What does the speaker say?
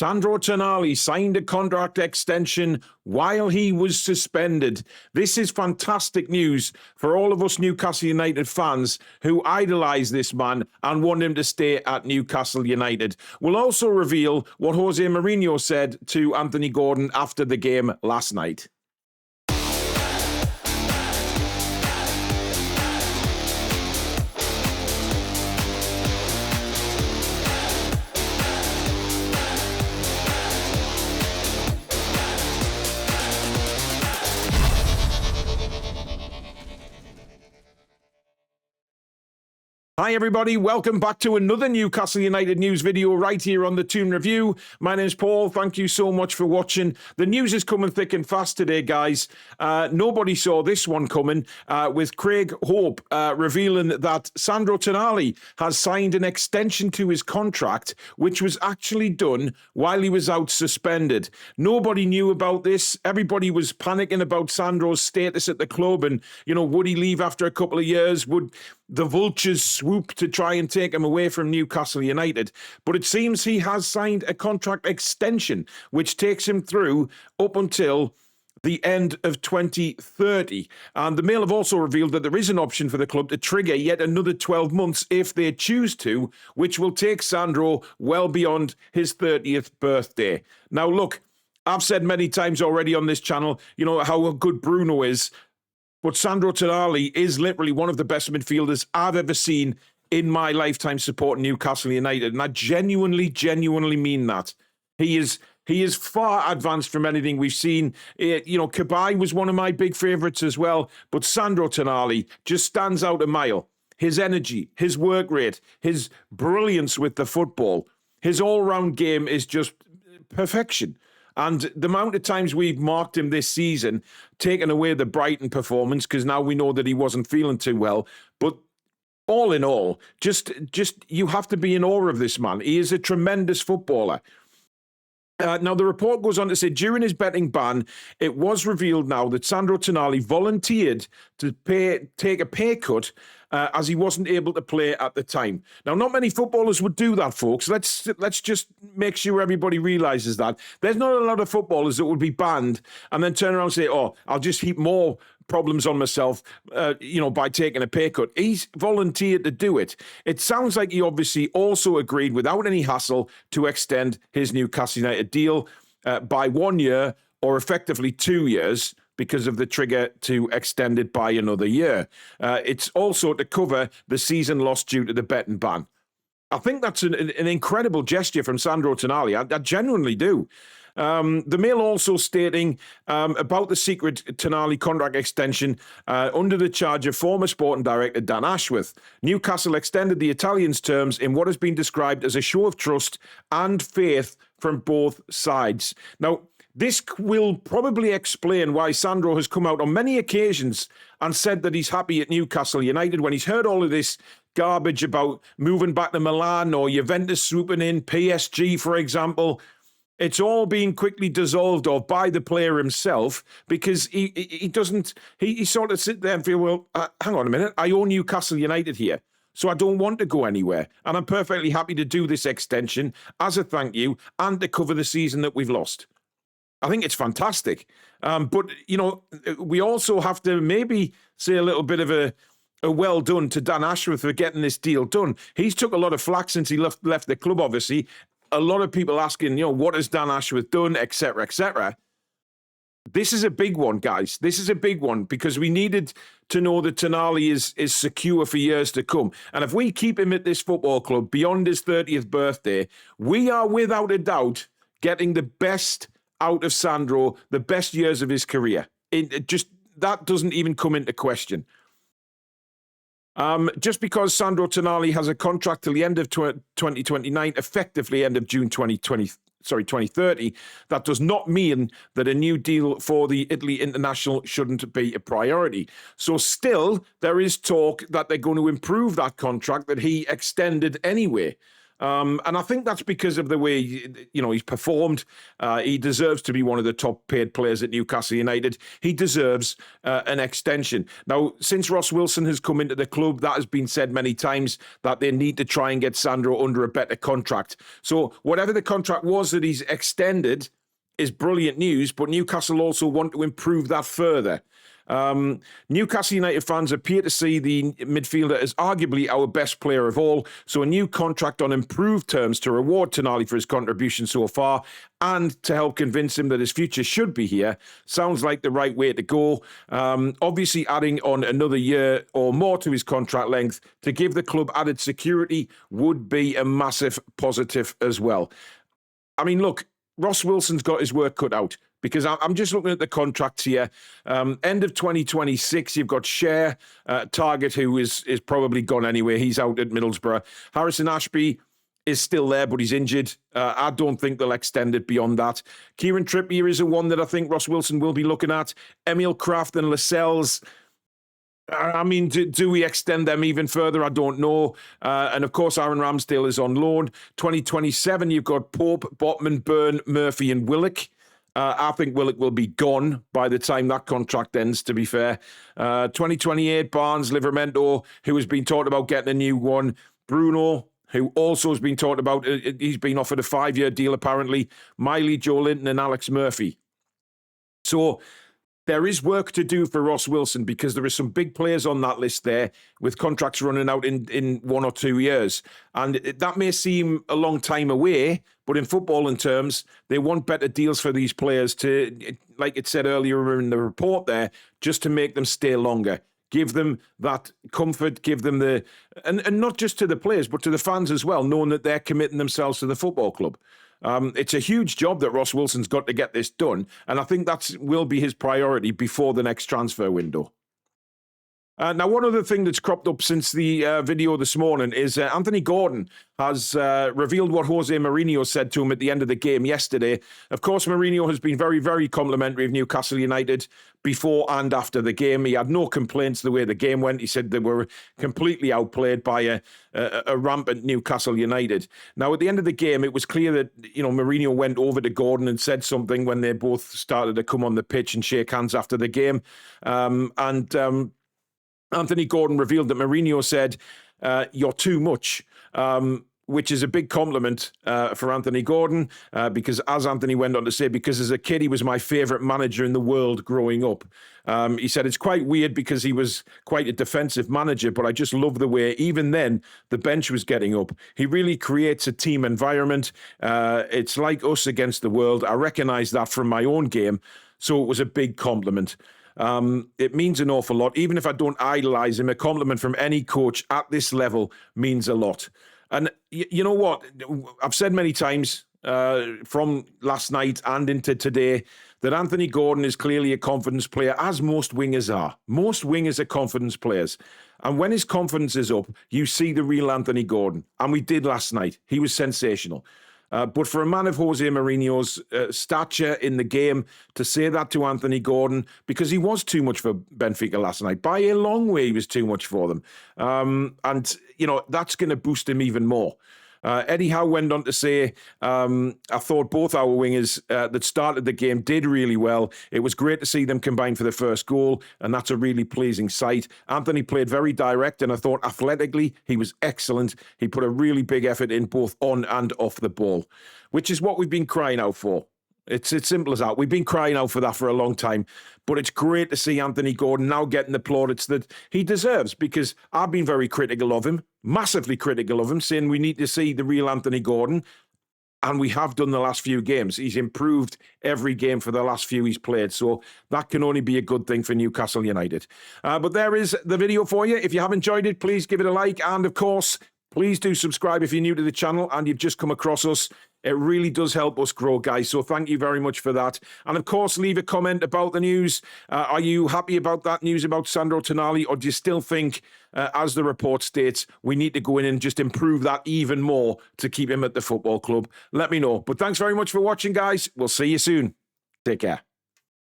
Sandro Tonali signed a contract extension while he was suspended. This is fantastic news for all of us Newcastle United fans who idolise this man and want him to stay at Newcastle United. We'll also reveal what Jose Mourinho said to Anthony Gordon after the game last night. Hi everybody, welcome back to another Newcastle United news video right here on the Toon Review. My name's Paul, thank you so much for watching. The news is coming thick and fast today, guys. Nobody saw this one coming with Craig Hope revealing that Sandro Tonali has signed an extension to his contract, which was actually done while he was out suspended. Nobody knew about this. Everybody was panicking about Sandro's status at the club and, you know, would he leave after a couple of years? Would the vultures swoop to try and take him away from Newcastle United? But it seems he has signed a contract extension, which takes him through up until the end of 2030. And the Mail have also revealed that there is an option for the club to trigger yet another 12 months if they choose to, which will take Sandro well beyond his 30th birthday. Now, look, I've said many times already on this channel, you know, how good Bruno is. But Sandro Tonali is literally one of the best midfielders I've ever seen in my lifetime supporting Newcastle United. And I genuinely mean that. He is far advanced from anything we've seen. You know, Cabaye was one of my big favourites as well. But Sandro Tonali just stands out a mile. His energy, his work rate, his brilliance with the football, his all-round game is just perfection. And the amount of times we've marked him this season, taken away the Brighton performance, because now we know that he wasn't feeling too well. But all in all, just you have to be in awe of this man. He is a tremendous footballer. Now, the report goes on to say, during his betting ban, it was revealed now that Sandro Tonali volunteered to take a pay cut as he wasn't able to play at the time. Now, not many footballers would do that, folks. Let's just make sure everybody realises that. There's not a lot of footballers that would be banned and then turn around and say, oh, I'll just heap more problems on myself, you know, by taking a pay cut. He's volunteered to do it. It sounds like he obviously also agreed without any hassle to extend his Newcastle United deal by 1 year or effectively 2 years because of the trigger to extend it by another year. It's also to cover the season lost due to the betting ban. I think that's an incredible gesture from Sandro Tonali. I genuinely do. The Mail also stating about the secret Tonali contract extension under the charge of former sporting director Dan Ashworth. Newcastle extended the Italians' terms in what has been described as a show of trust and faith from both sides. Now, this will probably explain why Sandro has come out on many occasions and said that he's happy at Newcastle United when he's heard all of this garbage about moving back to Milan or Juventus swooping in, PSG, for example. It's all being quickly dissolved of by the player himself because he sort of sit there and feel, well, hang on a minute, I own Newcastle United here, so I don't want to go anywhere. And I'm perfectly happy to do this extension as a thank you and to cover the season that we've lost. I think it's fantastic. But, you know, we also have to maybe say a little bit of a well done to Dan Ashworth for getting this deal done. He's took a lot of flack since he left the club, obviously. A lot of people asking, you know, what has Dan Ashworth done, etc., etc. This is a big one, guys. This is a big one because we needed to know that Tonali is secure for years to come. And if we keep him at this football club beyond his 30th birthday, we are without a doubt getting the best out of Sandro, the best years of his career. That doesn't even come into question. Just because Sandro Tonali has a contract till the end of 2029, effectively end of June 2030, that does not mean that a new deal for the Italy international shouldn't be a priority. So still, there is talk that they're going to improve that contract that he extended anyway. And I think that's because of the way, he's performed. He deserves to be one of the top paid players at Newcastle United. He deserves an extension. Now, since Ross Wilson has come into the club, that has been said many times that they need to try and get Sandro under a better contract. So whatever the contract was that he's extended is brilliant news, but Newcastle also want to improve that further. Newcastle United fans appear to see the midfielder as arguably our best player of all, so a new contract on improved terms to reward Tonali for his contribution so far and to help convince him that his future should be here sounds like the right way to go. Obviously, adding on another year or more to his contract length to give the club added security would be a massive positive as well. I mean, look, Ross Wilson's got his work cut out, because I'm just looking at the contracts here. End of 2026, you've got Cher, Target, who is probably gone anyway. He's out at Middlesbrough. Harrison Ashby is still there, but he's injured. I don't think they'll extend it beyond that. Kieran Trippier is the one that I think Ross Wilson will be looking at. Emil Kraft and Lascelles. I mean, do we extend them even further? I don't know. And of course, Aaron Ramsdale is on loan. 2027, you've got Pope, Botman, Byrne, Murphy, and Willock. I think Willock will be gone by the time that contract ends, to be fair. 2028, Barnes, Livramento, who has been talked about getting a new one. Bruno, who also has been talked about. He's been offered a 5-year deal, apparently. Miley, Joe Linton, and Alex Murphy. So there is work to do for Ross Wilson, because there are some big players on that list there with contracts running out in 1 or 2 years. And that may seem a long time away, but in footballing terms, they want better deals for these players to, like it said earlier in the report there, just to make them stay longer. Give them that comfort, give them and not just to the players, but to the fans as well, knowing that they're committing themselves to the football club. It's a huge job that Ross Wilson's got to get this done, and I think that will be his priority before the next transfer window. Now, one other thing that's cropped up since the video this morning is Anthony Gordon has revealed what Jose Mourinho said to him at the end of the game yesterday. Of course, Mourinho has been very, very complimentary of Newcastle United before and after the game. He had no complaints the way the game went. He said they were completely outplayed by a rampant Newcastle United. Now, at the end of the game, it was clear that, Mourinho went over to Gordon and said something when they both started to come on the pitch and shake hands after the game. Anthony Gordon revealed that Mourinho said, "You're too much," which is a big compliment for Anthony Gordon, because as Anthony went on to say, because as a kid, he was my favourite manager in the world growing up. He said, it's quite weird because he was quite a defensive manager, but I just love the way, even then, the bench was getting up. He really creates a team environment. It's like us against the world. I recognise that from my own game, so it was a big compliment. It means an awful lot. Even if I don't idolise him, a compliment from any coach at this level means a lot. And you know what? I've said many times from last night and into today that Anthony Gordon is clearly a confidence player, as most wingers are. Most wingers are confidence players. And when his confidence is up, you see the real Anthony Gordon. And we did last night. He was sensational. But for a man of Jose Mourinho's stature in the game, to say that to Anthony Gordon, because he was too much for Benfica last night, by a long way he was too much for them. And that's going to boost him even more. Eddie Howe went on to say, I thought both our wingers that started the game did really well. It was great to see them combine for the first goal, and that's a really pleasing sight. Anthony played very direct, and I thought athletically he was excellent. He put a really big effort in both on and off the ball, which is what we've been crying out for. It's as simple as that. We've been crying out for that for a long time. But it's great to see Anthony Gordon now getting the plaudits that he deserves, because I've been very critical of him, massively critical of him, saying we need to see the real Anthony Gordon. And we have done the last few games. He's improved every game for the last few he's played. So that can only be a good thing for Newcastle United. But there is the video for you. If you have enjoyed it, please give it a like. And of course, please do subscribe if you're new to the channel and you've just come across us. It really does help us grow, guys. So thank you very much for that. And of course, leave a comment about the news. Are you happy about that news about Sandro Tonali, or do you still think, as the report states, we need to go in and just improve that even more to keep him at the football club? Let me know. But thanks very much for watching, guys. We'll see you soon. Take care.